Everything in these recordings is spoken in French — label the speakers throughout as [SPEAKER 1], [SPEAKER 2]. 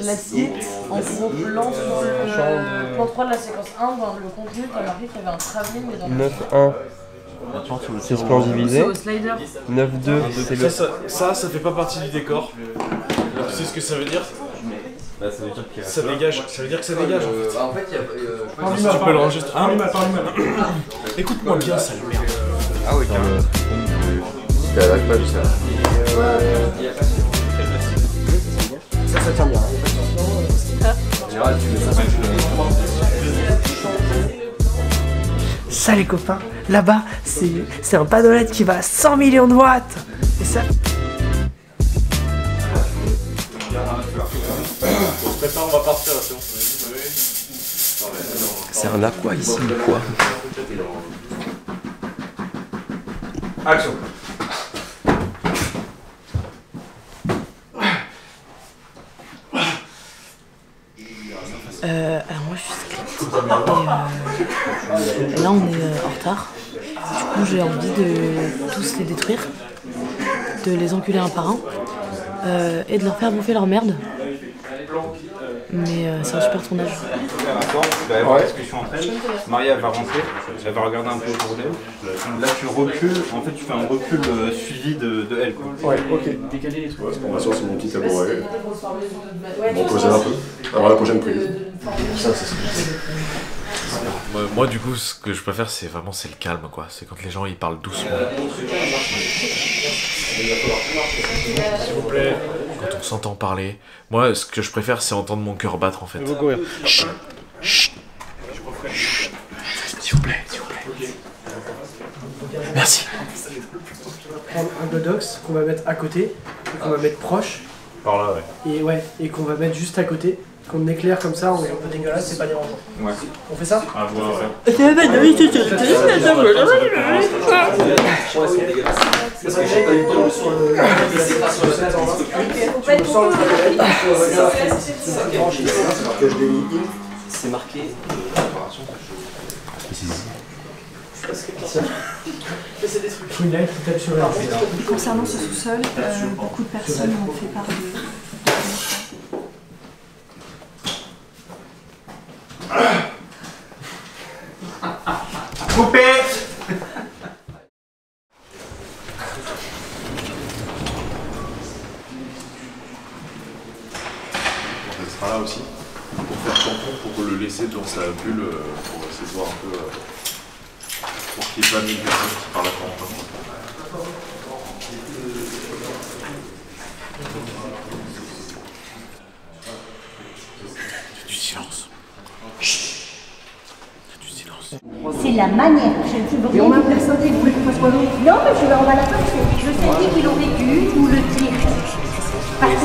[SPEAKER 1] L'assiette, en gros plan sur le plan 3 de la séquence 1, dans le contenu, t'as marqué qu'il y avait un travelling, mais dans le
[SPEAKER 2] 9-1, c'est ce plan divisé. 9-2, c'est le...
[SPEAKER 3] Ça fait pas partie du décor. Tu sais ce que ça veut dire?
[SPEAKER 4] Bah, ça veut dire qu'il y a...
[SPEAKER 3] Ça dégage, ça veut dire que ça dégage en fait.
[SPEAKER 4] il y a...
[SPEAKER 3] Tu peux l'enregistrer. Écoute-moi bien, sale merde.
[SPEAKER 4] Ah oui, carrément.
[SPEAKER 5] C'est à la page, ça.
[SPEAKER 2] Ça tient bien.
[SPEAKER 6] Ça les copains, là-bas, c'est un panneau qui va à 100 millions de watts. Et ça...
[SPEAKER 3] On se prépare, on va partir là, c'est bon.
[SPEAKER 5] C'est un aqua ici, quoi.
[SPEAKER 3] Action.
[SPEAKER 1] Alors moi je suis script et là on est en retard. Du coup j'ai envie de tous les détruire, de les enculer un par un et de leur faire bouffer leur merde. Mais c'est un super tournage.
[SPEAKER 4] Tu vas avoir une discussion entre elles. Maria va rentrer, elle va regarder un peu autour d'elle. Là tu recules, en fait tu fais un recul suivi de elle quoi.
[SPEAKER 2] Ouais, ok.
[SPEAKER 5] On va sur mon petit tabouret. On va poser un peu. Avant la prochaine prise. Ça, c'est ce que
[SPEAKER 3] Moi du coup ce que je préfère c'est vraiment le calme quoi. C'est quand les gens ils parlent doucement. S'il vous plaît. Quand on s'entend parler. Moi ce que je préfère c'est entendre mon cœur battre en fait.
[SPEAKER 2] Chut. Chut.
[SPEAKER 3] S'il vous plaît, s'il vous plaît. Merci.
[SPEAKER 6] Prendre un Godox qu'on va mettre à côté, qu'on va mettre proche.
[SPEAKER 4] Par là ouais.
[SPEAKER 6] Et qu'on va mettre juste à côté. Qu'on éclaire comme ça, on est un peu dégueulasse, c'est pas dérangeant.
[SPEAKER 4] Ouais.
[SPEAKER 6] On fait ça?
[SPEAKER 4] À voir ouais.
[SPEAKER 6] C'est pas dégueulasse.
[SPEAKER 5] Parce que j'ai pas eu le temps sur le... C'est marqué...
[SPEAKER 7] Concernant ce sous-sol, beaucoup de personnes ont fait part de...
[SPEAKER 4] Coupé.
[SPEAKER 5] Elle sera là aussi pour faire tampon, pour le laisser dans sa bulle, pour essayer de voir un peu, pour qu'il n'y ait pas mille personnes qui parlent à temps.
[SPEAKER 3] Du silence.
[SPEAKER 8] C'est la manière. Mais on a personne qui voulait qu'on fasse quoi d'autre? Non, mais on va la faire. Je sais qu'ils ont vécu ou le tir. Parce que,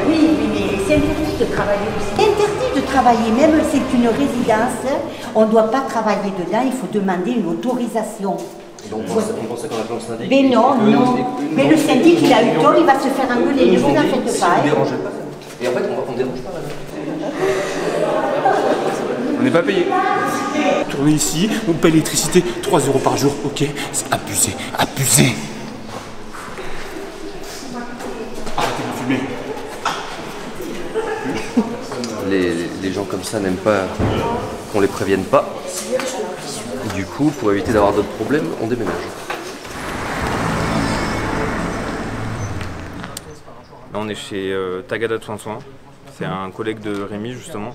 [SPEAKER 8] oui, mais c'est interdit de travailler aussi. C'est interdit de travailler, même si c'est une résidence, on ne doit pas travailler dedans, il faut demander une autorisation.
[SPEAKER 5] Donc on pensait qu'on appelait le syndic.
[SPEAKER 8] Mais non, non. Mais le syndic, il a eu tort, il va se faire engueuler. Ne vous en faites pas.
[SPEAKER 5] Ne dérangez pas. Et en fait, on ne dérange pas là.
[SPEAKER 4] On n'est pas payé.
[SPEAKER 2] Tourner ici, on paye l'électricité 3 € par jour, ok? C'est abusé, abusé. Arrêtez de fumer.
[SPEAKER 5] Les gens comme ça n'aiment pas qu'on les prévienne pas. Et du coup, pour éviter d'avoir d'autres problèmes, on déménage.
[SPEAKER 4] Là on est chez Tagada de Soin Soin. C'est un collègue de Rémi justement.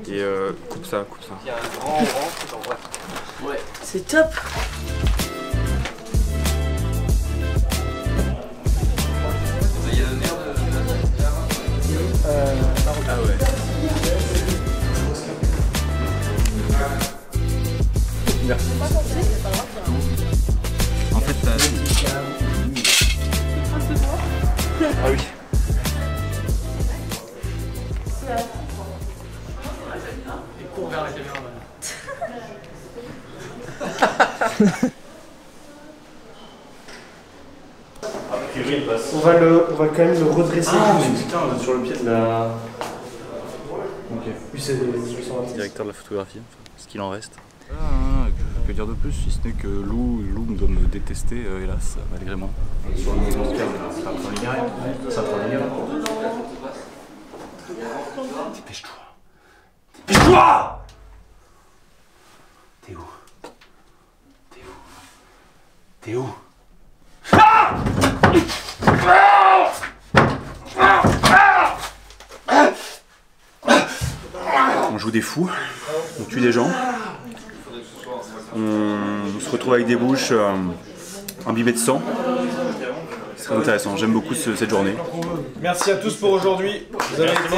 [SPEAKER 4] Et coupe ça, coupe ça.
[SPEAKER 1] C'est top.
[SPEAKER 4] Ah ouais. Merci. En fait, t'as... Ah oui.
[SPEAKER 6] Cours vers la caméra. On va quand même le redresser.
[SPEAKER 4] Ah putain, on est sur le pied de la...
[SPEAKER 6] Ok. Puis c'est
[SPEAKER 4] directeur de la photographie, ce qu'il en reste.
[SPEAKER 9] Que dire de plus si ce n'est que Lou me
[SPEAKER 2] doit me détester, hélas, malgré moi. Dépêche-toi. Dépêche-toi! T'es où? T'es où? T'es où? On joue des fous, on tue des gens, on se retrouve avec des bouches imbibées de sang. C'est très intéressant, j'aime beaucoup cette journée.
[SPEAKER 9] Merci à tous pour aujourd'hui. Vous avez été